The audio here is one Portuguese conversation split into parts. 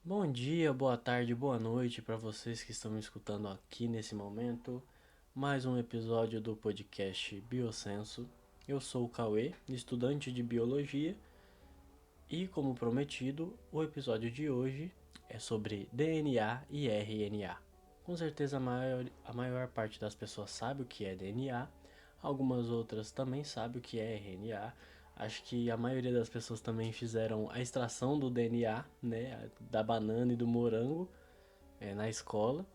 Bom dia, boa tarde, boa noite para vocês que estão me escutando aqui nesse momento. Mais um episódio do podcast Biosenso. Eu sou o Cauê, estudante de biologia, e como prometido, o episódio de hoje é sobre DNA e RNA. Com certeza a maior parte das pessoas sabe o que é DNA, algumas outras também sabem o que é RNA. Acho que a maioria das pessoas também fizeram a extração do DNA, né, da banana e do morango, na escola.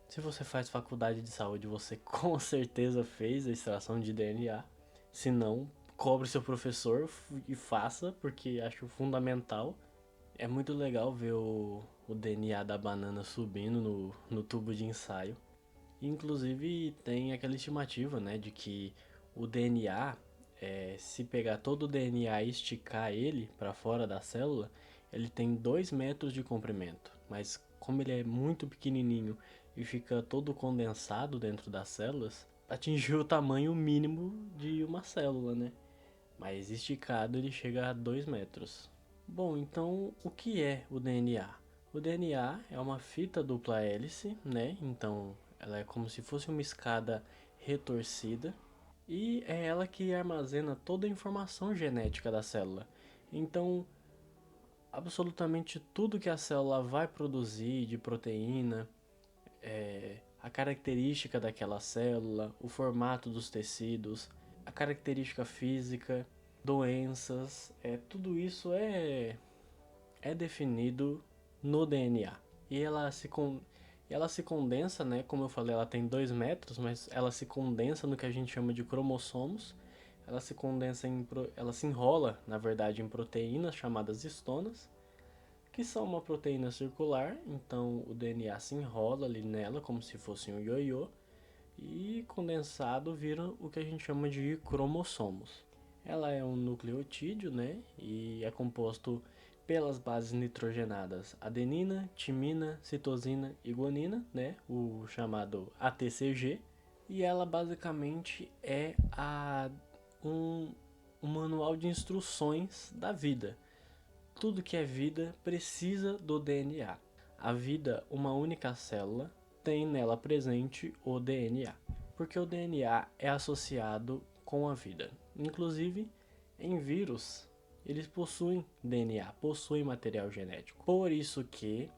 Se você faz faculdade de saúde, você com certeza fez a extração de DNA. Se não, cobre seu professor e faça, porque acho fundamental. É muito legal ver o DNA da banana subindo no tubo de ensaio. Inclusive tem aquela estimativa, né, de que o DNA, se pegar todo o DNA e esticar ele para fora da célula, ele tem 2 metros de comprimento. Mas como ele é muito pequenininho e fica todo condensado dentro das células, atingiu o tamanho mínimo de uma célula, né? Mas esticado ele chega a 2 metros. Bom, então o que é o DNA? O DNA é uma fita dupla hélice, né? Então ela é como se fosse uma escada retorcida e é ela que armazena toda a informação genética da célula. Então, absolutamente tudo que a célula vai produzir de proteína, a característica daquela célula, o formato dos tecidos, a característica física, doenças, tudo isso é definido no DNA. E ela se condensa, né? Como eu falei, ela tem 2 metros, mas ela se condensa no que a gente chama de cromossomos. Ela se enrola, na verdade, em proteínas chamadas histonas, que são uma proteína circular. Então o DNA se enrola ali nela como se fosse um ioiô e condensado vira o que a gente chama de cromossomos. Ela é um nucleotídeo, né? E é composto pelas bases nitrogenadas adenina, timina, citosina e guanina, né? O chamado ATCG. E ela basicamente é um, um manual de instruções da vida. Tudo que é vida precisa do DNA. A vida, uma única célula, tem nela presente o DNA, porque o DNA é associado com a vida. Inclusive, em vírus, eles possuem DNA, possuem material genético. Por isso que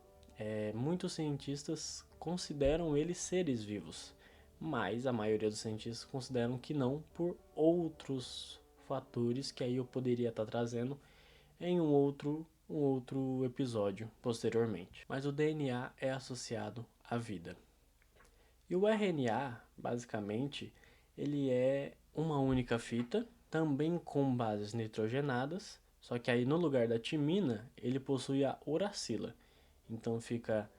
muitos cientistas consideram eles seres vivos, mas a maioria dos cientistas consideram que não, por outros fatores que aí eu poderia estar trazendo em um outro episódio posteriormente. Mas o DNA é associado à vida. E o RNA, basicamente, ele é uma única fita, também com bases nitrogenadas, só que aí no lugar da timina, ele possui a uracila. Então fica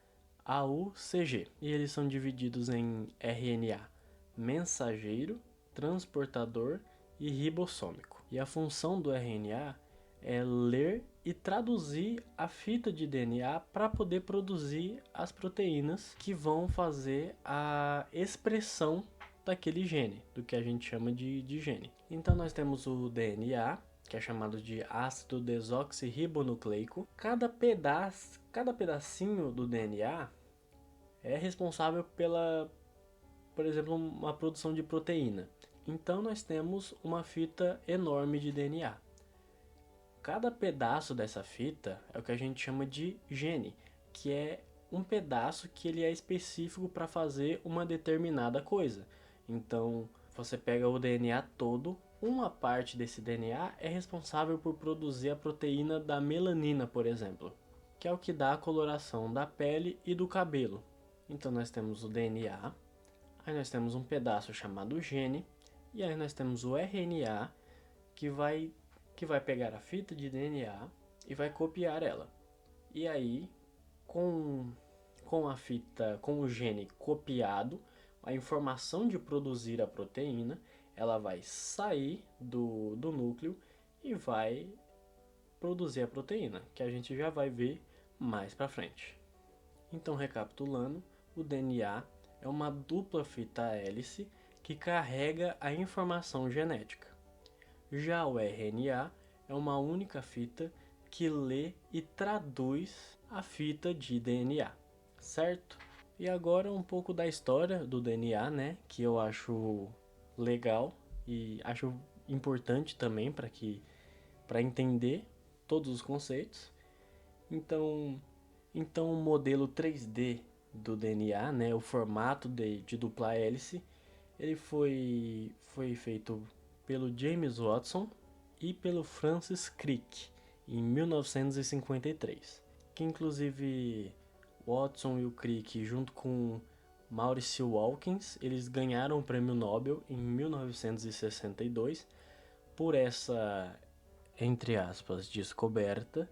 AUCG. E eles são divididos em RNA mensageiro, transportador e ribossômico. E a função do RNA é ler e traduzir a fita de DNA para poder produzir as proteínas que vão fazer a expressão daquele gene, do que a gente chama de gene. Então nós temos o DNA, que é chamado de ácido desoxirribonucleico. Cada pedacinho do DNA é responsável pela, por exemplo, uma produção de proteína. Então nós temos uma fita enorme de DNA. Cada pedaço dessa fita é o que a gente chama de gene, que é um pedaço que ele é específico para fazer uma determinada coisa. Então, você pega o DNA todo, uma parte desse DNA é responsável por produzir a proteína da melanina, por exemplo, que é o que dá a coloração da pele e do cabelo. Então, nós temos o DNA, aí nós temos um pedaço chamado gene, e aí nós temos o RNA, que vai que vai pegar a fita de DNA e vai copiar ela. E aí, com, com a fita, com o gene copiado, a informação de produzir a proteína, ela vai sair do núcleo e vai produzir a proteína, que a gente já vai ver mais para frente. Então, recapitulando, o DNA é uma dupla fita hélice que carrega a informação genética. Já o RNA é uma única fita que lê e traduz a fita de DNA, certo? E agora um pouco da história do DNA, né, que eu acho legal e acho importante também para entender todos os conceitos. Então, o modelo 3D do DNA, né, o formato de dupla hélice, ele foi feito pelo James Watson e pelo Francis Crick em 1953, que inclusive Watson e o Crick, junto com Maurice Wilkins, eles ganharam o prêmio Nobel em 1962 por essa, entre aspas, descoberta.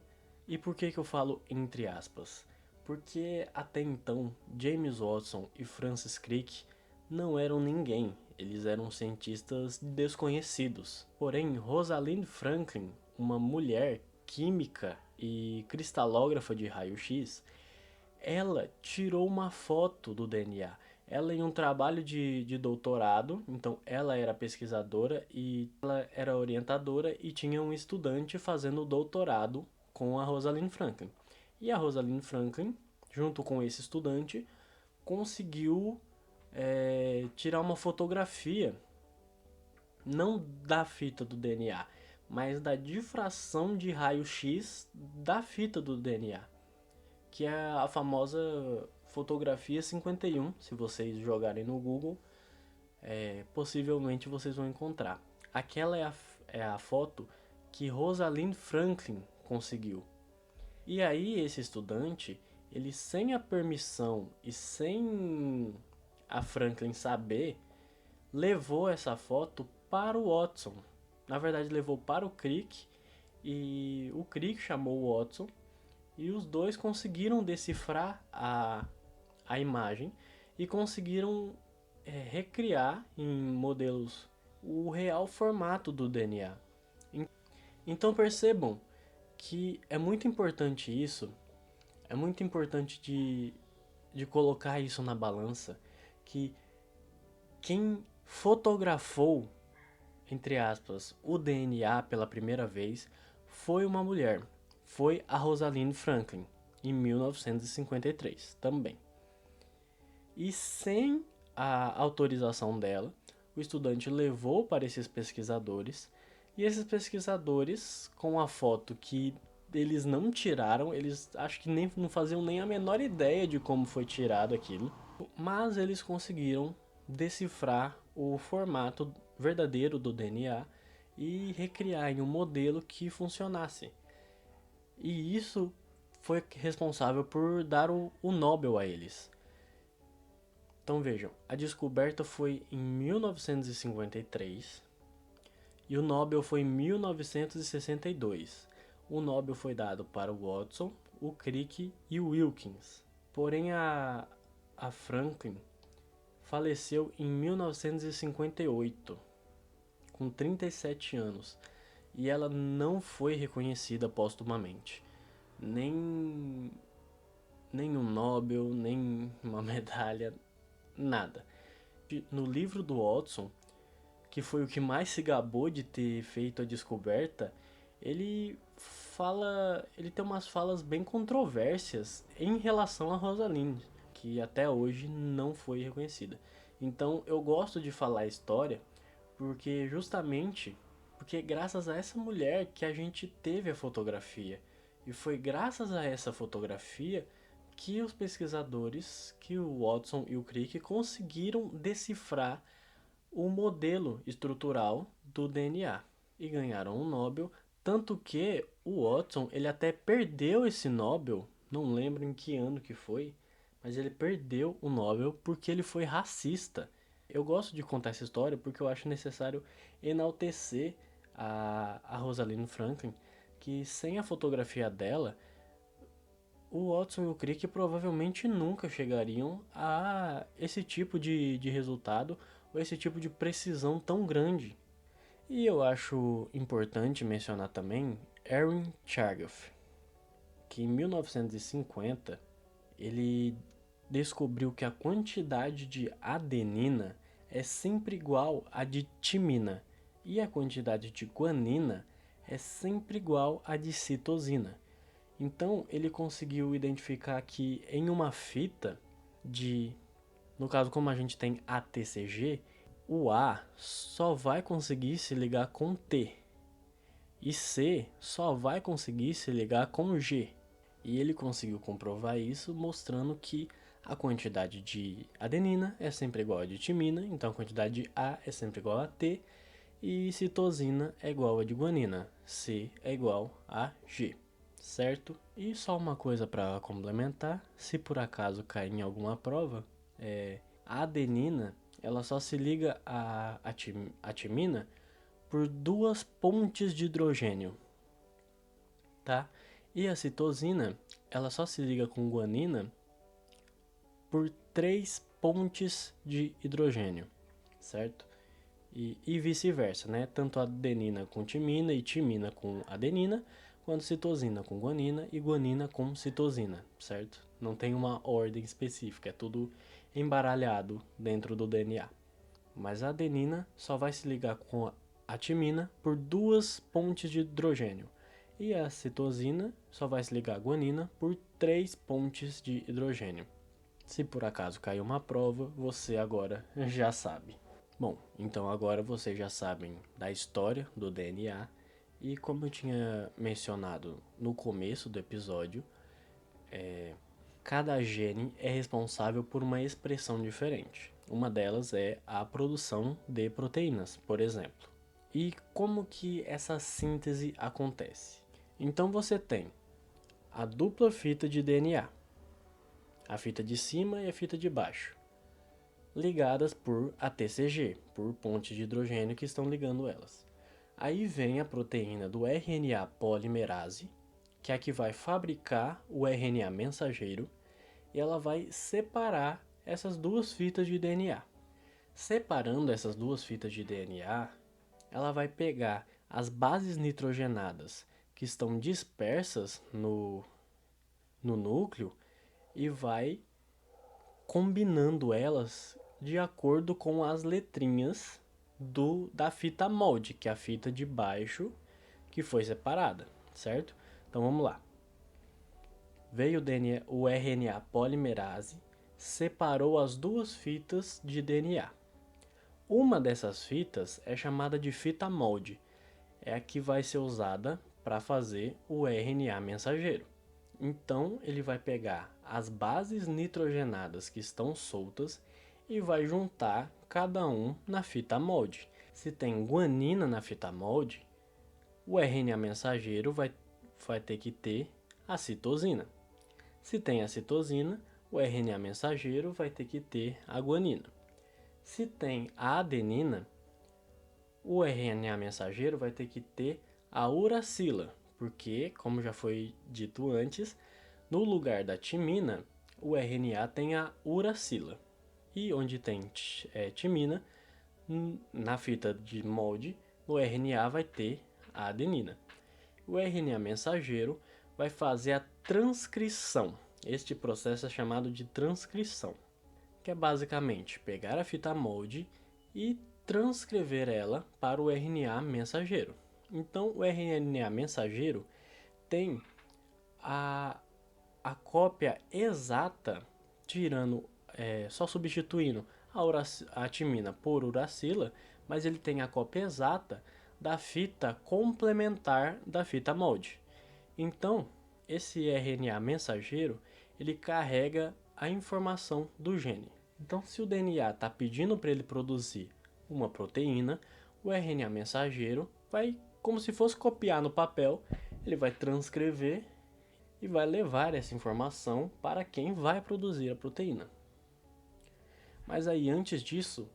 E por que eu falo entre aspas? Porque até então James Watson e Francis Crick não eram ninguém, eles eram cientistas desconhecidos. Porém, Rosalind Franklin, uma mulher química e cristalógrafa de raio-x, ela tirou uma foto do DNA. Ela em um trabalho de doutorado, então ela era pesquisadora e ela era orientadora e tinha um estudante fazendo doutorado com a Rosalind Franklin. E a Rosalind Franklin, junto com esse estudante, conseguiu tirar uma fotografia, não da fita do DNA, mas da difração de raio-x da fita do DNA, que é a famosa fotografia 51. Se vocês jogarem no Google, possivelmente vocês vão encontrar. Aquela é a foto que Rosalind Franklin conseguiu. E aí esse estudante, ele sem a permissão e sem a Franklin saber, levou essa foto para o Watson. Na verdade, levou para o Crick e o Crick chamou o Watson e os dois conseguiram decifrar a imagem e conseguiram recriar em modelos o real formato do DNA. Então percebam que é muito importante isso, é muito importante de colocar isso na balança, que quem fotografou, entre aspas, o DNA pela primeira vez foi uma mulher, foi a Rosalind Franklin, em 1953 também. E sem a autorização dela, o estudante levou para esses pesquisadores, e esses pesquisadores, com a foto que eles não tiraram, eles acho que nem não faziam nem a menor ideia de como foi tirado aquilo, mas eles conseguiram decifrar o formato verdadeiro do DNA e recriar em um modelo que funcionasse. E isso foi responsável por dar o Nobel a eles. Então vejam, a descoberta foi em 1953 e o Nobel foi em 1962. O Nobel foi dado para o Watson, o Crick e o Wilkins. Porém, a Franklin faleceu em 1958, com 37 anos, e ela não foi reconhecida póstumamente. Nem um Nobel, nem uma medalha, nada. No livro do Watson, que foi o que mais se gabou de ter feito a descoberta, ele tem umas falas bem controversas em relação a Rosalind, que até hoje não foi reconhecida. Então eu gosto de falar a história porque graças a essa mulher que a gente teve a fotografia. E foi graças a essa fotografia que os pesquisadores, que o Watson e o Crick conseguiram decifrar o modelo estrutural do DNA e ganharam um Nobel, tanto que o Watson, ele até perdeu esse Nobel, não lembro em que ano que foi, mas ele perdeu o Nobel porque ele foi racista. Eu gosto de contar essa história porque eu acho necessário enaltecer a Rosalind Franklin, que sem a fotografia dela, o Watson e o Crick provavelmente nunca chegariam a esse tipo de resultado ou esse tipo de precisão tão grande. E eu acho importante mencionar também Erwin Chargaff, que em 1950 ele descobriu que a quantidade de adenina é sempre igual à de timina e a quantidade de guanina é sempre igual à de citosina. Então ele conseguiu identificar que em uma fita no caso, como a gente tem ATCG, o A só vai conseguir se ligar com T e C só vai conseguir se ligar com G. E ele conseguiu comprovar isso mostrando que a quantidade de adenina é sempre igual a de timina, então a quantidade de A é sempre igual a T, e citosina é igual a de guanina, C é igual a G, certo? E só uma coisa para complementar, se por acaso cair em alguma prova, a adenina ela só se liga à timina por 2 pontes de hidrogênio, tá? E a citosina ela só se liga com guanina por 3 pontes de hidrogênio, certo? E vice-versa, né? Tanto adenina com timina e timina com adenina, quanto citosina com guanina e guanina com citosina, certo? Não tem uma ordem específica, é tudo embaralhado dentro do DNA. Mas a adenina só vai se ligar com a timina por 2 pontes de hidrogênio. E a citosina só vai se ligar à guanina por 3 pontes de hidrogênio. Se por acaso cair uma prova, você agora já sabe. Bom, então agora vocês já sabem da história do DNA e como eu tinha mencionado no começo do episódio, cada gene é responsável por uma expressão diferente. Uma delas é a produção de proteínas, por exemplo. E como que essa síntese acontece? Então você tem a dupla fita de DNA, a fita de cima e a fita de baixo, ligadas por ATCG, por pontes de hidrogênio que estão ligando elas. Aí vem a proteína do RNA polimerase, que é a que vai fabricar o RNA mensageiro, e ela vai separar essas duas fitas de DNA. Separando essas duas fitas de DNA, ela vai pegar as bases nitrogenadas que estão dispersas no núcleo e vai combinando elas de acordo com as letrinhas da fita molde, que é a fita de baixo que foi separada, certo? Então vamos lá. Veio o RNA polimerase, separou as duas fitas de DNA. Uma dessas fitas é chamada de fita molde, é a que vai ser usada para fazer o RNA mensageiro. Então ele vai pegar as bases nitrogenadas que estão soltas e vai juntar cada um na fita molde. Se tem guanina na fita molde, o RNA mensageiro vai ter que ter a citosina. Se tem a citosina, o RNA mensageiro vai ter que ter a guanina. Se tem a adenina, o RNA mensageiro vai ter que ter a uracila, porque, como já foi dito antes, no lugar da timina, o RNA tem a uracila. E onde tem timina, na fita de molde, no RNA vai ter a adenina. O RNA mensageiro vai fazer a transcrição. Este processo é chamado de transcrição, que é basicamente pegar a fita molde e transcrever ela para o RNA mensageiro. Então, o RNA mensageiro tem a cópia exata, só substituindo a timina por uracila, mas ele tem a cópia exata da fita complementar da fita molde. Então, esse RNA mensageiro, ele carrega a informação do gene. Então, se o DNA está pedindo para ele produzir uma proteína, o RNA mensageiro vai, como se fosse copiar no papel, ele vai transcrever e vai levar essa informação para quem vai produzir a proteína. Mas aí, antes disso,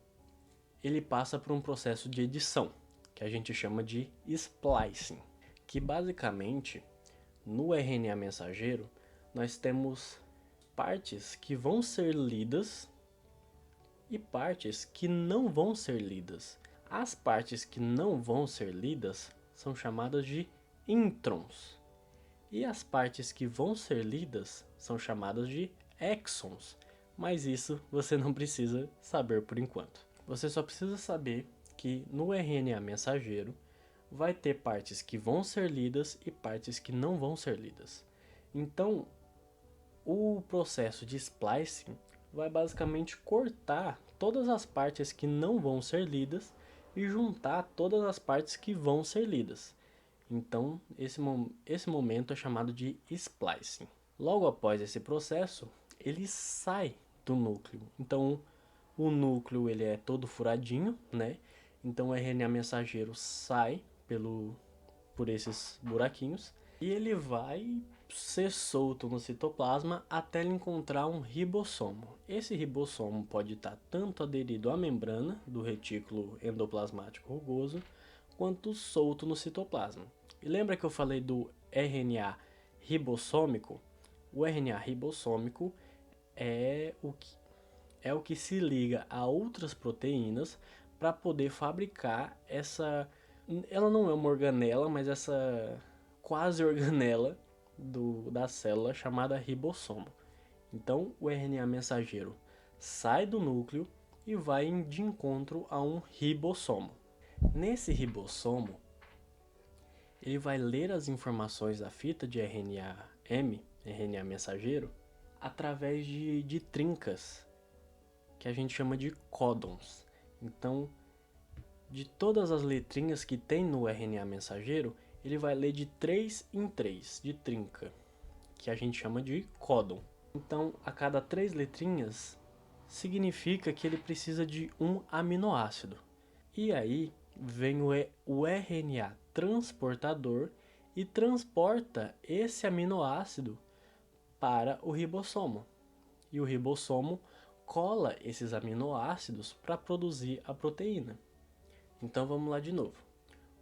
ele passa por um processo de edição, que a gente chama de splicing, que basicamente, no RNA mensageiro, nós temos partes que vão ser lidas e partes que não vão ser lidas. As partes que não vão ser lidas são chamadas de introns. E as partes que vão ser lidas são chamadas de exons. Mas isso você não precisa saber por enquanto. Você só precisa saber que no RNA mensageiro vai ter partes que vão ser lidas e partes que não vão ser lidas. Então, o processo de splicing vai basicamente cortar todas as partes que não vão ser lidas e juntar todas as partes que vão ser lidas. Então, esse momento é chamado de splicing. Logo após esse processo, ele sai do núcleo. Então, o núcleo ele é todo furadinho, né? Então, o RNA mensageiro sai por esses buraquinhos e ele vai ser solto no citoplasma até ele encontrar um ribossomo. Esse ribossomo pode estar tanto aderido à membrana do retículo endoplasmático rugoso, quanto solto no citoplasma. E lembra que eu falei do RNA ribossômico? O RNA ribossômico é o que se liga a outras proteínas para poder fabricar essa. Ela não é uma organela, mas essa quase organela da célula chamada ribossomo. Então, o RNA mensageiro sai do núcleo e vai de encontro a um ribossomo. Nesse ribossomo, ele vai ler as informações da fita de RNA-M, RNA mensageiro, através de trincas, que a gente chama de códons. Então, de todas as letrinhas que tem no RNA mensageiro, ele vai ler de 3 em 3, de trinca, que a gente chama de códon. Então, a cada 3 letrinhas, significa que ele precisa de um aminoácido. E aí, vem o RNA transportador e transporta esse aminoácido para o ribossomo. E o ribossomo cola esses aminoácidos para produzir a proteína. Então vamos lá de novo.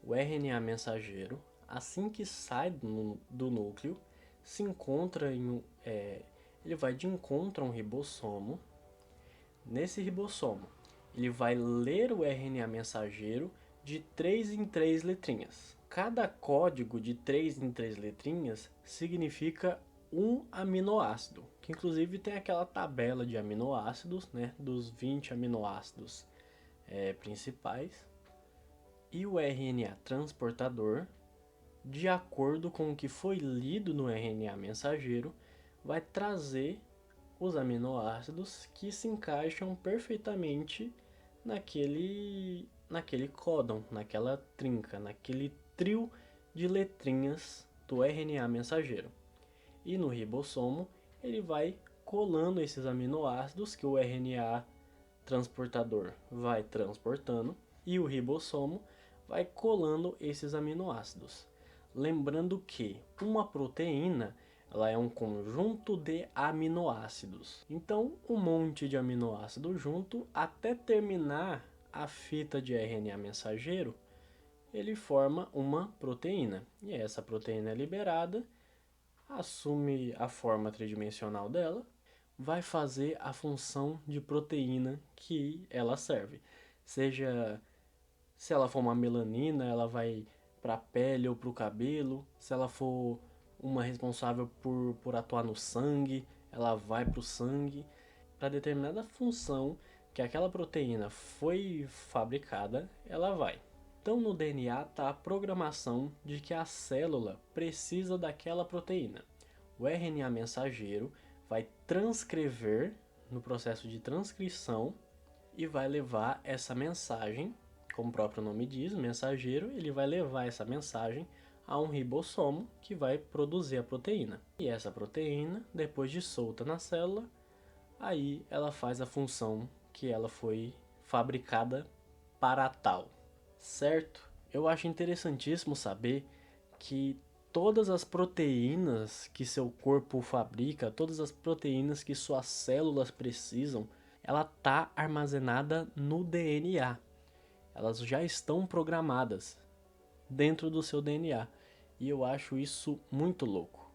O RNA mensageiro, assim que sai do núcleo, se encontra ele vai de encontro a um ribossomo. Nesse ribossomo, ele vai ler o RNA mensageiro de 3 em 3 letrinhas. Cada código de 3 em 3 letrinhas significa um aminoácido, que inclusive tem aquela tabela de aminoácidos, né, dos 20 aminoácidos principais. E o RNA transportador, de acordo com o que foi lido no RNA mensageiro, vai trazer os aminoácidos que se encaixam perfeitamente naquele códon, naquela trinca, naquele trio de letrinhas do RNA mensageiro. E no ribossomo, ele vai colando esses aminoácidos que o RNA transportador vai transportando e o ribossomo vai colando esses aminoácidos. Lembrando que uma proteína ela é um conjunto de aminoácidos. Então, um monte de aminoácidos junto até terminar a fita de RNA mensageiro, ele forma uma proteína. E essa proteína é liberada, assume a forma tridimensional dela, vai fazer a função de proteína que ela serve. Seja, se ela for uma melanina, ela vai para a pele ou para o cabelo. Se ela for uma responsável por atuar no sangue, ela vai para o sangue. Para determinada função que aquela proteína foi fabricada, ela vai. Então no DNA está a programação de que a célula precisa daquela proteína. O RNA mensageiro vai transcrever no processo de transcrição e vai levar essa mensagem, como o próprio nome diz, mensageiro, ele vai levar essa mensagem a um ribossomo que vai produzir a proteína. E essa proteína, depois de solta na célula, aí ela faz a função que ela foi fabricada para tal, certo? Eu acho interessantíssimo saber que todas as proteínas que seu corpo fabrica, todas as proteínas que suas células precisam, ela está armazenada no DNA. Elas já estão programadas dentro do seu DNA. E eu acho isso muito louco.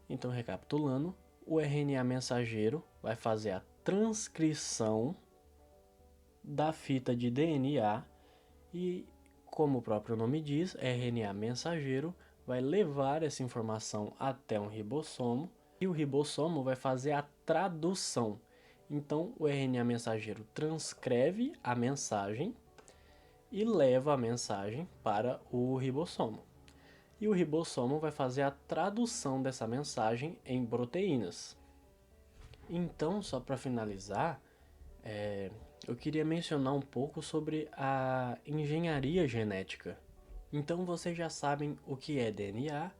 Então, recapitulando, o RNA mensageiro vai fazer a transcrição da fita de DNA e, como o próprio nome diz, RNA mensageiro vai levar essa informação até um ribossomo e o ribossomo vai fazer a tradução. Então, o RNA mensageiro transcreve a mensagem e leva a mensagem para o ribossomo. e o ribossomo vai fazer a tradução dessa mensagem em proteínas. Então, só para finalizar, eu queria mencionar um pouco sobre a engenharia genética. Então, vocês já sabem o que é DNA,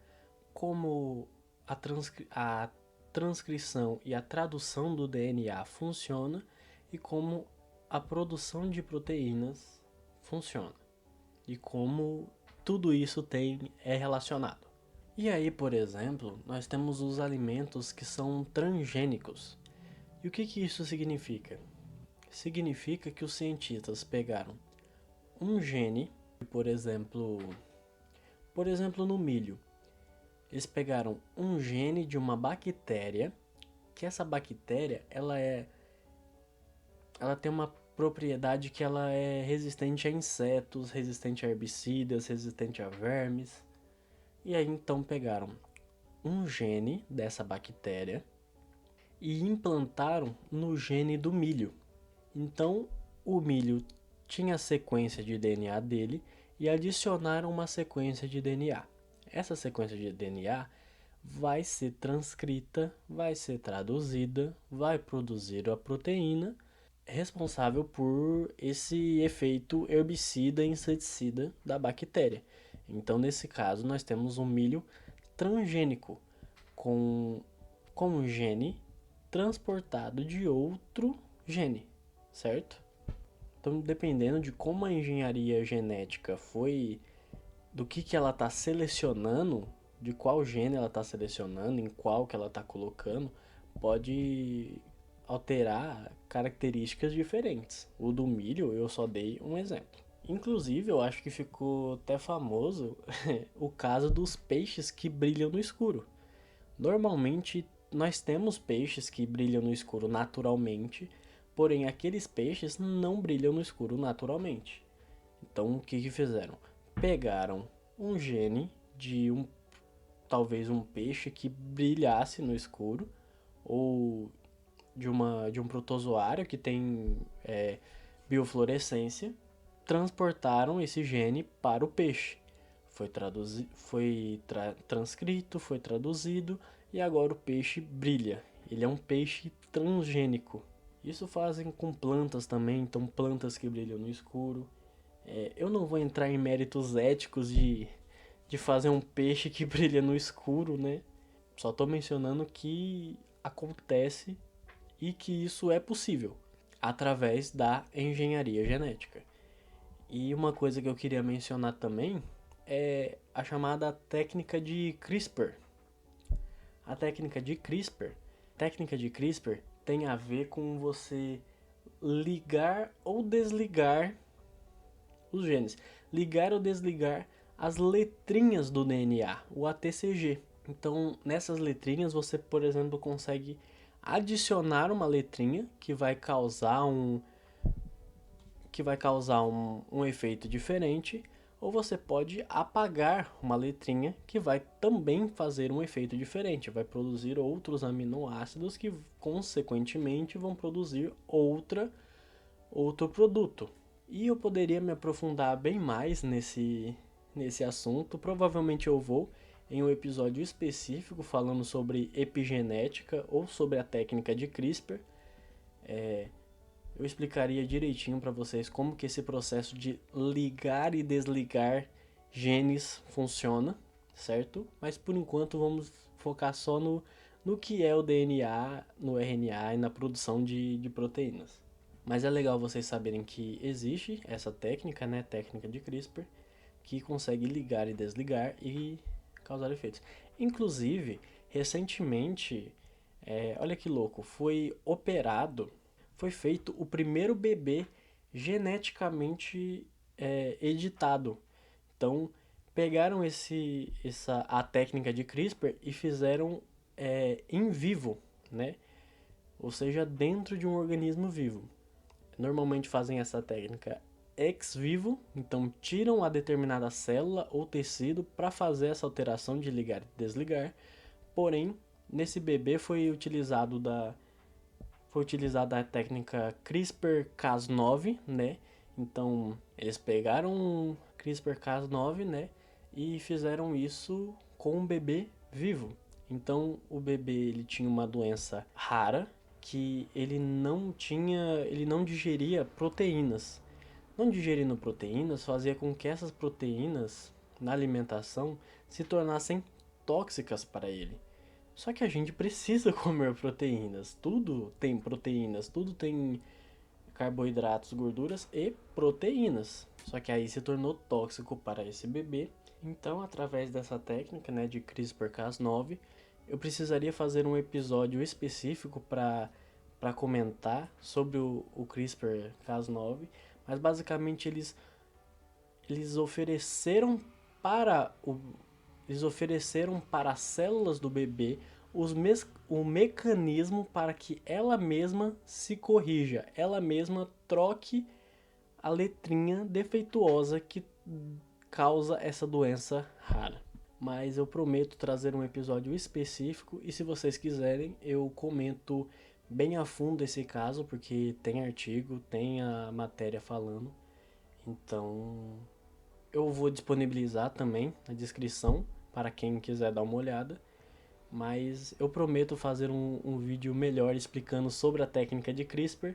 como a transcrição e a tradução do DNA funciona e como a produção de proteínas funciona e como tudo isso é relacionado. E aí, por exemplo, nós temos os alimentos que são transgênicos. E o que isso significa? Significa que os cientistas pegaram um gene, por exemplo, no milho. Eles pegaram um gene de uma bactéria, que essa bactéria ela tem uma propriedade que ela é resistente a insetos, resistente a herbicidas, resistente a vermes. E aí então pegaram um gene dessa bactéria e implantaram no gene do milho. Então o milho tinha a sequência de DNA dele e adicionaram uma sequência de DNA. Essa sequência de DNA vai ser transcrita, vai ser traduzida, vai produzir a proteína responsável por esse efeito herbicida e inseticida da bactéria. Então, nesse caso, nós temos um milho transgênico com um gene transportado de outro gene, certo? Então, dependendo de como a engenharia genética foi, do que ela está selecionando, de qual gene ela está selecionando, em qual que ela está colocando, pode alterar características diferentes. O do milho eu só dei um exemplo. Inclusive, eu acho que ficou até famoso o caso dos peixes que brilham no escuro. Normalmente, nós temos peixes que brilham no escuro naturalmente, porém aqueles peixes não brilham no escuro naturalmente. Então, o que fizeram? Pegaram um gene de talvez um peixe que brilhasse no escuro, ou de um protozoário que tem biofluorescência, transportaram esse gene para o peixe. Foi transcrito, foi traduzido e agora o peixe brilha. Ele é um peixe transgênico. Isso fazem com plantas também, então plantas que brilham no escuro. Eu não vou entrar em méritos éticos de fazer um peixe que brilha no escuro, né? Só tô mencionando que acontece e que isso é possível através da engenharia genética. E uma coisa que eu queria mencionar também é a chamada técnica de CRISPR. A técnica de CRISPR tem a ver com você ligar ou desligar os genes. Ligar ou desligar as letrinhas do DNA, o ATCG. Então, nessas letrinhas você, por exemplo, consegue adicionar uma letrinha que vai causar um efeito diferente, ou você pode apagar uma letrinha que vai também fazer um efeito diferente, vai produzir outros aminoácidos que consequentemente vão produzir outro produto. E eu poderia me aprofundar bem mais nesse assunto, provavelmente eu vou em um episódio específico falando sobre epigenética ou sobre a técnica de CRISPR. Eu explicaria direitinho para vocês como que esse processo de ligar e desligar genes funciona, certo? Mas por enquanto vamos focar só no que é o DNA, no RNA e na produção de proteínas. Mas é legal vocês saberem que existe essa técnica, né, técnica de CRISPR, que consegue ligar e desligar e causar efeitos. Inclusive, recentemente, olha que louco, foi feito o primeiro bebê geneticamente editado. Então, pegaram a técnica de CRISPR e fizeram em vivo, né? Ou seja, dentro de um organismo vivo. Normalmente fazem essa técnica ex vivo, então tiram a determinada célula ou tecido para fazer essa alteração de ligar e desligar. Porém, nesse bebê foi utilizada a técnica CRISPR-Cas9, né? Então, eles pegaram CRISPR-Cas9, né? e fizeram isso com um bebê vivo. Então o bebê ele tinha uma doença rara que ele não digeria proteínas. Não digerindo proteínas fazia com que essas proteínas na alimentação se tornassem tóxicas para ele. Só que a gente precisa comer proteínas. Tudo tem proteínas, tudo tem carboidratos, gorduras e proteínas. Só que aí se tornou tóxico para esse bebê. Então, através dessa técnica, né, de CRISPR-Cas9, eu precisaria fazer um episódio específico para comentar sobre o CRISPR-Cas9, mas basicamente eles ofereceram para o eles ofereceram para as células do bebê o mecanismo para que ela mesma se corrija, ela mesma troque a letrinha defeituosa que causa essa doença rara. Mas eu prometo trazer um episódio específico e se vocês quiserem eu comento bem a fundo esse caso, porque tem artigo, tem a matéria falando. Então eu vou disponibilizar também na descrição para quem quiser dar uma olhada. Mas eu prometo fazer um vídeo melhor explicando sobre a técnica de CRISPR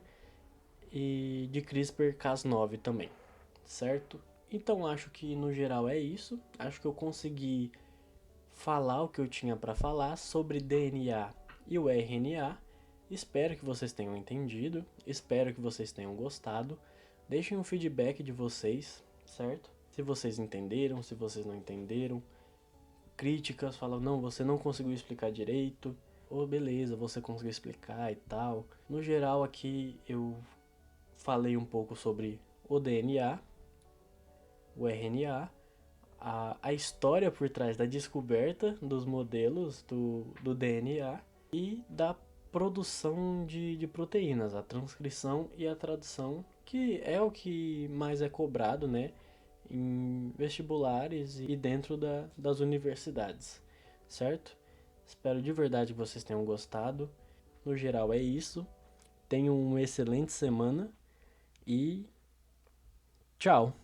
e de CRISPR-Cas9 também, certo? Então acho que no geral é isso. Acho que eu consegui falar o que eu tinha para falar sobre DNA e o RNA. Espero que vocês tenham entendido, espero que vocês tenham gostado. Deixem um feedback de vocês, certo? Se vocês entenderam, se vocês não entenderam. Críticas, falam, não, você não conseguiu explicar direito. Ou beleza, você conseguiu explicar e tal. No geral aqui eu falei um pouco sobre o DNA, o RNA, a história por trás da descoberta dos modelos do DNA e da produção de proteínas, a transcrição e a tradução, que é o que mais é cobrado, né, em vestibulares e dentro das universidades, certo? Espero de verdade que vocês tenham gostado. No geral é isso. Tenham uma excelente semana e tchau!